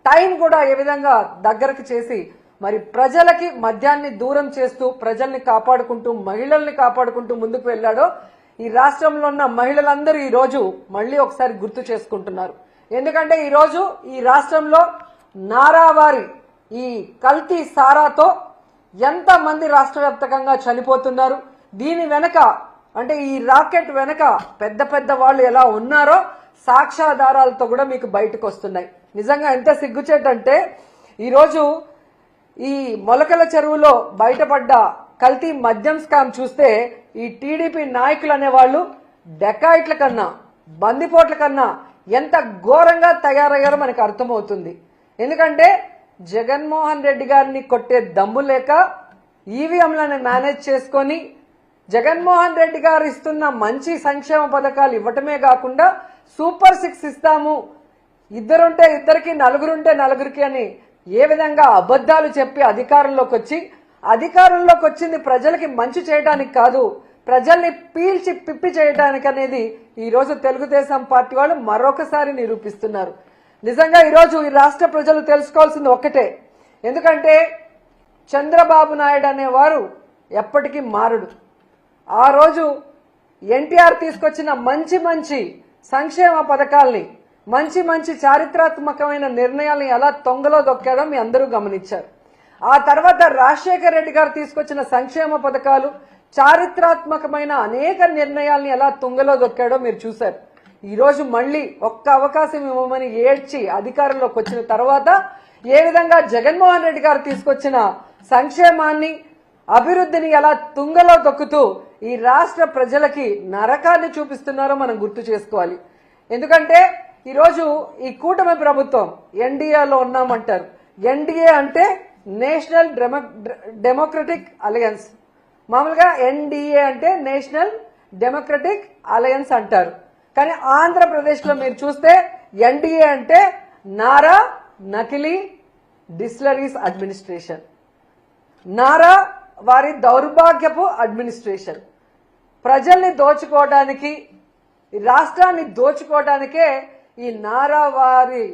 స్థాయిని కూడా ఏ విధంగా దగ్గరకు చేసి మరి ప్రజలకి మద్యాన్ని దూరం చేస్తూ ప్రజల్ని కాపాడుకుంటూ మహిళల్ని కాపాడుకుంటూ ముందుకు వెళ్ళాడో ఈ రాష్ట్రంలో ఉన్న మహిళలందరూ ఈ రోజు మళ్ళీ ఒకసారి గుర్తు చేసుకుంటున్నారు. ఎందుకంటే ఈ రోజు ఈ రాష్ట్రంలో నారావారి ఈ కల్తీ సారాతో ఎంత మంది రాష్ట్ర వ్యాప్తంగా చనిపోతున్నారు, దీని వెనక అంటే ఈ రాకెట్ వెనక పెద్ద పెద్ద వాళ్ళు ఎలా ఉన్నారో సాక్ష్యాధారాలతో కూడా మీకు బయటకు వస్తున్నాయి. నిజంగా ఎంత సిగ్గుచేటంటే ఈరోజు ఈ మొలకల చెరువులో బయటపడ్డ కల్తీ మద్యం స్కామ్ చూస్తే ఈ టీడీపీ నాయకులు అనేవాళ్ళు డెకాయిట్ల కన్నా బందిపోట్ల కన్నా ఎంత ఘోరంగా తయారయ్యారో మనకు అర్థమవుతుంది. ఎందుకంటే జగన్మోహన్ రెడ్డి గారిని కొట్టే దమ్ము లేక ఈవీఎంలను మేనేజ్ చేసుకొని జగన్మోహన్ రెడ్డి గారు ఇస్తున్న మంచి సంక్షేమ పథకాలు ఇవ్వటమే కాకుండా సూపర్ 6 ఇస్తాము, ఇద్దరుంటే ఇద్దరికి నలుగురుంటే నలుగురికి అని ఏ విధంగా అబద్ధాలు చెప్పి అధికారంలోకి వచ్చింది ప్రజలకి మంచి చేయడానికి కాదు, ప్రజల్ని పీల్చి పిప్పి చేయడానికి అనేది ఈ రోజు తెలుగుదేశం పార్టీ వాళ్ళు మరొకసారి నిరూపిస్తున్నారు. నిజంగా ఈరోజు ఈ రాష్ట్ర ప్రజలు తెలుసుకోవాల్సింది ఒక్కటే, ఎందుకంటే చంద్రబాబు నాయుడు అనేవారు ఎప్పటికీ మారడు. ఆ రోజు ఎన్టీఆర్ తీసుకొచ్చిన మంచి మంచి సంక్షేమ పథకాల్ని మంచి మంచి చారిత్రాత్మకమైన నిర్ణయాలను ఎలా తొంగలో దొక్కాడో మీ అందరూ గమనించారు. ఆ తర్వాత రాజశేఖర్ రెడ్డి గారు తీసుకొచ్చిన సంక్షేమ పథకాలు చారిత్రాత్మకమైన అనేక నిర్ణయాల్ని ఎలా తుంగలో దొక్కాడో మీరు చూశారు. ఈ రోజు మళ్ళీ ఒక్క అవకాశం ఇవ్వమని ఏడ్చి అధికారంలోకి వచ్చిన తర్వాత ఏ విధంగా జగన్మోహన్ రెడ్డి గారు తీసుకొచ్చిన సంక్షేమాన్ని అభివృద్ధిని ఎలా తుంగలో దొక్కుతూ ఈ రాష్ట్ర ప్రజలకి నరకాన్ని చూపిస్తున్నారో మనం గుర్తు చేసుకోవాలి. ఎందుకంటే ఈరోజు ఈ కూటమి ప్రభుత్వం ఎన్డీఏలో ఉన్నామంటారు. ఎన్డీఏ అంటే నేషనల్ డెమోక్రటిక్ అలయన్స్. మామూలుగా ఎన్డీఏ అంటే నేషనల్ డెమోక్రటిక్ అలయన్స్ అంటారు. కానీ ఆంధ్రప్రదేశ్లో మీరు చూస్తే ఎన్డీఏ అంటే నారా నకిలీ డిస్టిలరీస్ అడ్మినిస్ట్రేషన్, నారా వారి దౌర్భాగ్యపు అడ్మినిస్ట్రేషన్. ప్రజల్ని దోచుకోవడానికి రాష్ట్రాన్ని దోచుకోవడానికే ఈ నారా వారి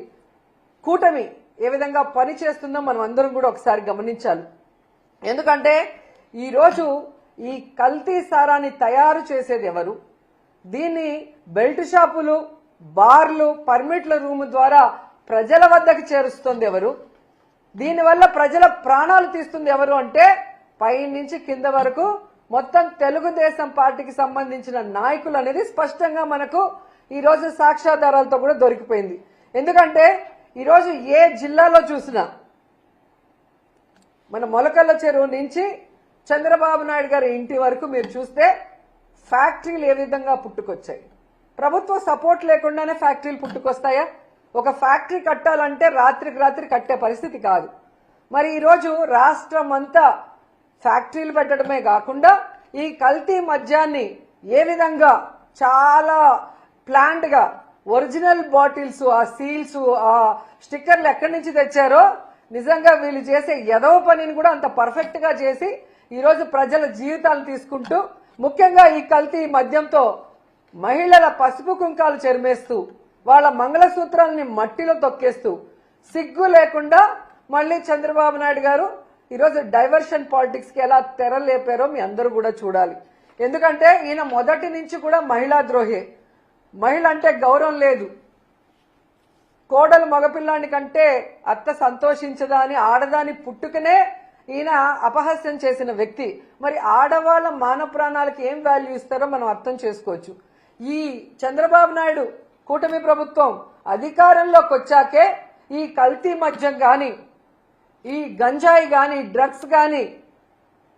కూటమి ఏ విధంగా పనిచేస్తుందో మనం అందరం కూడా ఒకసారి గమనించాలి. ఎందుకంటే ఈరోజు ఈ కల్తీ సారాన్ని తయారు చేసేది ఎవరు, దీన్ని బెల్ట్ షాపులు బార్లు పర్మిట్ల రూమ్ ద్వారా ప్రజల వద్దకు చేరుస్తుంది ఎవరు, దీనివల్ల ప్రజల ప్రాణాలు తీస్తుంది ఎవరు అంటే పై నుంచి కింద వరకు మొత్తం తెలుగుదేశం పార్టీకి సంబంధించిన నాయకులు అనేది స్పష్టంగా మనకు ఈరోజు సాక్ష్యాధారాలతో కూడా దొరికిపోయింది. ఎందుకంటే ఈరోజు ఏ జిల్లాలో చూసినా మన మొలకల్ల చెరువు నుంచి చంద్రబాబు నాయుడు గారి ఇంటి వరకు మీరు చూస్తే ఫ్యాక్టరీలు ఏ విధంగా పుట్టుకొచ్చాయి. ప్రభుత్వ సపోర్ట్ లేకుండానే ఫ్యాక్టరీలు పుట్టుకొస్తాయా? ఒక ఫ్యాక్టరీ కట్టాలంటే రాత్రికి రాత్రి కట్టే పరిస్థితి కాదు. మరి ఈరోజు రాష్ట్రం అంతా ఫ్యాక్టరీలు పెట్టడమే కాకుండా ఈ కల్తీ మద్యాన్ని ఏ విధంగా చాలా ప్లాంట్ గా ఒరిజినల్ బాటిల్స్ ఆ సీల్స్ ఆ స్టిక్కర్లు ఎక్కడి నుంచి తెచ్చారో నిజంగా వీళ్ళు చేసే ఎదవ పనిని కూడా అంత పర్ఫెక్ట్ గా చేసి ఈరోజు ప్రజల జీవితాలు తీసుకుంటూ ముఖ్యంగా ఈ కల్తీ మద్యంతో మహిళల పసుపు కుంకాలు చెరిమేస్తూ వాళ్ళ మంగళసూత్రాలని మట్టిలో తొక్కేస్తూ సిగ్గు లేకుండా మళ్ళీ చంద్రబాబు నాయుడు గారు ఈరోజు డైవర్షన్ పాలిటిక్స్ కి ఎలా తెరలేపారో మీ అందరూ కూడా చూడాలి. ఎందుకంటే ఈయన మొదటి నుంచి కూడా మహిళా ద్రోహే. మహిళ అంటే గౌరవం లేదు, కోడలు మగపిల్లాని కంటే అత్త సంతోషించదా అని ఆడదాని పుట్టుకనే ఈయన అపహాస్యం చేసిన వ్యక్తి. మరి ఆడవాళ్ళ మానవ ప్రాణాలకు ఏం వాల్యూ ఇస్తారో మనం అర్థం చేసుకోవచ్చు. ఈ చంద్రబాబు నాయుడు కూటమి ప్రభుత్వం అధికారంలోకి వచ్చాకే ఈ కల్తీ మద్యం గాని ఈ గంజాయి గాని డ్రగ్స్ గాని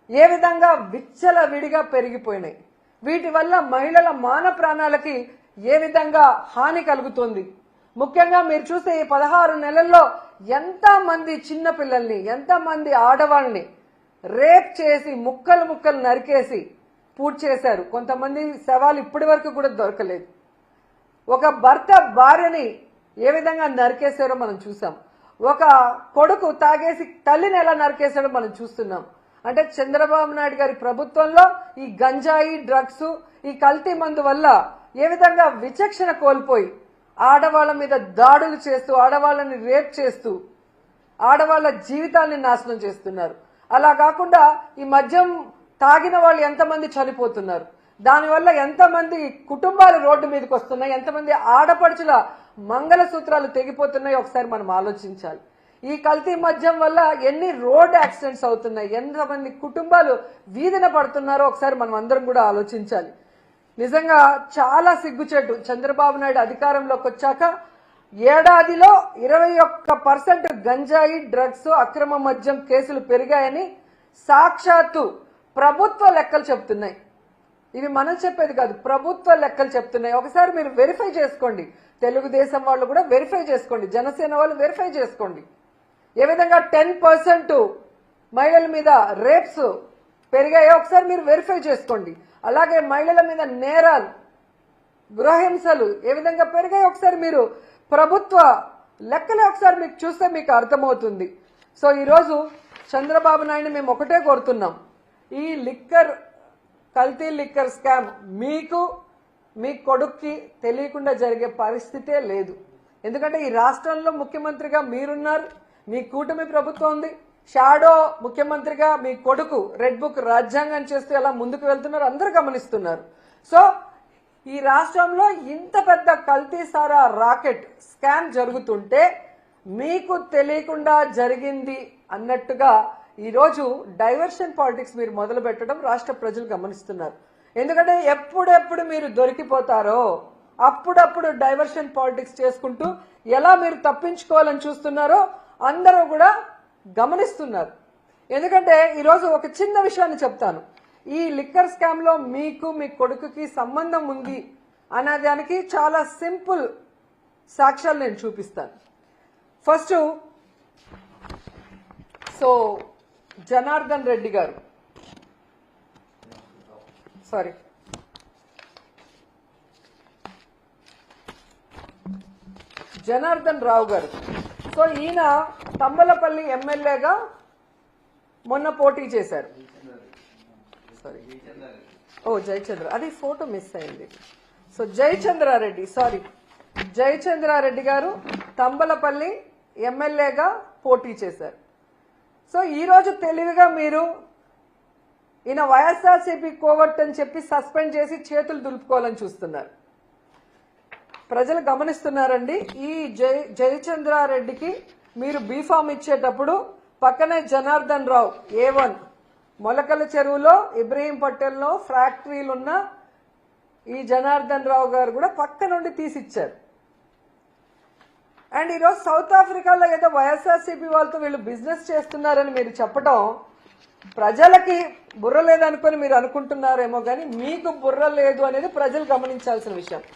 ఏ విధంగా విచ్చలవిడిగా పెరిగిపోయినాయి. వీటి వల్ల మహిళల మాన ప్రాణాలకి ఏ విధంగా హాని కలుగుతుంది. ముఖ్యంగా మీరు చూస్తే ఈ 16 నెలల్లో ఎంతమంది చిన్న పిల్లల్ని ఎంతమంది ఆడవాళ్ళని రేప్ చేసి ముక్కలు ముక్కలు నరికేసి పూర్తి చేశారు. కొంతమంది శవాలు ఇప్పటి వరకు కూడా దొరకలేదు. ఒక భర్త భార్యని ఏ విధంగా నరికేశారో మనం చూసాం. ఒక కొడుకు తాగేసి తల్లిని ఎలా నరికేశాడో మనం చూస్తున్నాం. అంటే చంద్రబాబు నాయుడు గారి ప్రభుత్వంలో ఈ గంజాయి డ్రగ్స్ ఈ కల్తీ మందు వల్ల ఏ విధంగా విచక్షణ కోల్పోయి ఆడవాళ్ళ మీద దాడులు చేస్తూ ఆడవాళ్ళని రేప్ చేస్తూ ఆడవాళ్ళ జీవితాన్ని నాశనం చేస్తున్నారు. అలా కాకుండా ఈ మద్యం తాగిన వాళ్ళు ఎంతమంది చనిపోతున్నారు, దానివల్ల ఎంతమంది కుటుంబాలు రోడ్డు మీదకి వస్తున్నాయి, ఎంతమంది ఆడపడుచుల మంగళసూత్రాలు తెగిపోతున్నాయో ఒకసారి మనం ఆలోచించాలి. ఈ కల్తీ మద్యం వల్ల ఎన్ని రోడ్ యాక్సిడెంట్స్ అవుతున్నాయి, ఎంతమంది కుటుంబాలు వీధిన పడుతున్నారో ఒకసారి మనం అందరం కూడా ఆలోచించాలి. నిజంగా చాలా సిగ్గుచేటు. చంద్రబాబు నాయుడు అధికారంలోకి వచ్చాక ఏడాదిలో 21% గంజాయి, డ్రగ్స్, అక్రమ మద్యం కేసులు పెరిగాయని సాక్షాత్తు ప్రభుత్వ లెక్కలు చెప్తున్నాయి. ఇవి మనం చెప్పేది కాదు, ప్రభుత్వ లెక్కలు చెప్తున్నాయి. ఒకసారి మీరు వెరిఫై చేసుకోండి. తెలుగుదేశం వాళ్ళు కూడా వెరిఫై చేసుకోండి, జనసేన వాళ్ళు వెరిఫై చేసుకోండి. ఏ విధంగా 10% మహిళల మీద రేప్స్ పెరిగాయో ఒకసారి మీరు వెరిఫై చేసుకోండి. అలాగే మహిళల మీద నేరాలు, గృహహింసలు ఏ విధంగా పెరిగాయో ఒకసారి మీరు ప్రభుత్వ లెక్కలే ఒకసారి మీకు చూస్తే మీకు అర్థమవుతుంది. సో ఈరోజు చంద్రబాబు నాయుడు మేము ఒకటే కోరుతున్నాం, ఈ కల్తీ లిక్కర్ స్కామ్ మీకు మీ కొడుక్కి తెలియకుండా జరిగే పరిస్థితే లేదు. ఎందుకంటే ఈ రాష్ట్రంలో ముఖ్యమంత్రిగా మీరున్నారు, మీ కూటమి ప్రభుత్వం ఉంది, షాడో ముఖ్యమంత్రిగా మీ కొడుకు రెడ్ బుక్ రాజ్యాంగం చేస్తూ ఎలా ముందుకు వెళ్తున్నారు అందరూ గమనిస్తున్నారు. సో ఈ రాష్ట్రంలో ఇంత పెద్ద కల్తీ సారా రాకెట్ స్కామ్ జరుగుతుంటే మీకు తెలియకుండా జరిగింది అన్నట్టుగా ఈరోజు డైవర్షన్ పాలిటిక్స్ మీరు మొదలు పెట్టడం రాష్ట్ర ప్రజలు గమనిస్తున్నారు. ఎందుకంటే ఎప్పుడెప్పుడు మీరు దొరికిపోతారో అప్పుడప్పుడు డైవర్షన్ పాలిటిక్స్ చేసుకుంటూ ఎలా మీరు తప్పించుకోవాలని చూస్తున్నారో అందరూ కూడా గమనిస్తున్నారు. ఎందుకంటే ఈరోజు ఒక చిన్న విషయాన్ని చెప్తాను. ఈ లిక్కర్ స్కామ్ లో మీకు మీ కొడుకుకి సంబంధం ఉంది అనేదానికి చాలా సింపుల్ సాక్ష్యాలు నేను చూపిస్తాను. ఫస్ట్ జనార్దన్ రెడ్డి గారు, జనార్దన్ రావు గారు. సో ఈయన తంబలపల్లి ఎమ్మెల్యేగా మొన్న పోటీ చేశారు. జయచంద్ర, అది ఫోటో మిస్ అయింది. సో జయచంద్రారెడ్డి గారు తంబలపల్లి ఎమ్మెల్యేగా పోటీ చేశారు. సో ఈరోజు తెలివిగా మీరు ఈయన వైఎస్ఆర్సీపీ కోవట్ అని చెప్పి సస్పెండ్ చేసి చేతులు దులుపుకోవాలని చూస్తున్నారు. ప్రజలు గమనిస్తున్నారండి. ఈ జయచంద్రారెడ్డికి మీరు బీఫామ్ ఇచ్చేటప్పుడు పక్కనే జనార్దన్ రావు A1 మొలకల చెరువులో ఇబ్రహీం పటేల్లో ఫ్యాక్టరీలున్న ఈ జనార్దన్ రావు గారు కూడా పక్క నుండి తీసిచ్చారు. అండ్ ఈరోజు సౌత్ ఆఫ్రికాలో ఏదో వైఎస్ఆర్సీపీ వాళ్ళతో వీళ్ళు బిజినెస్ చేస్తున్నారని మీరు చెప్పడం ప్రజలకి బుర్ర లేదనుకొని మీరు అనుకుంటున్నారేమో కానీ మీకు బుర్ర లేదు అనేది ప్రజలు గమనించాల్సిన విషయం.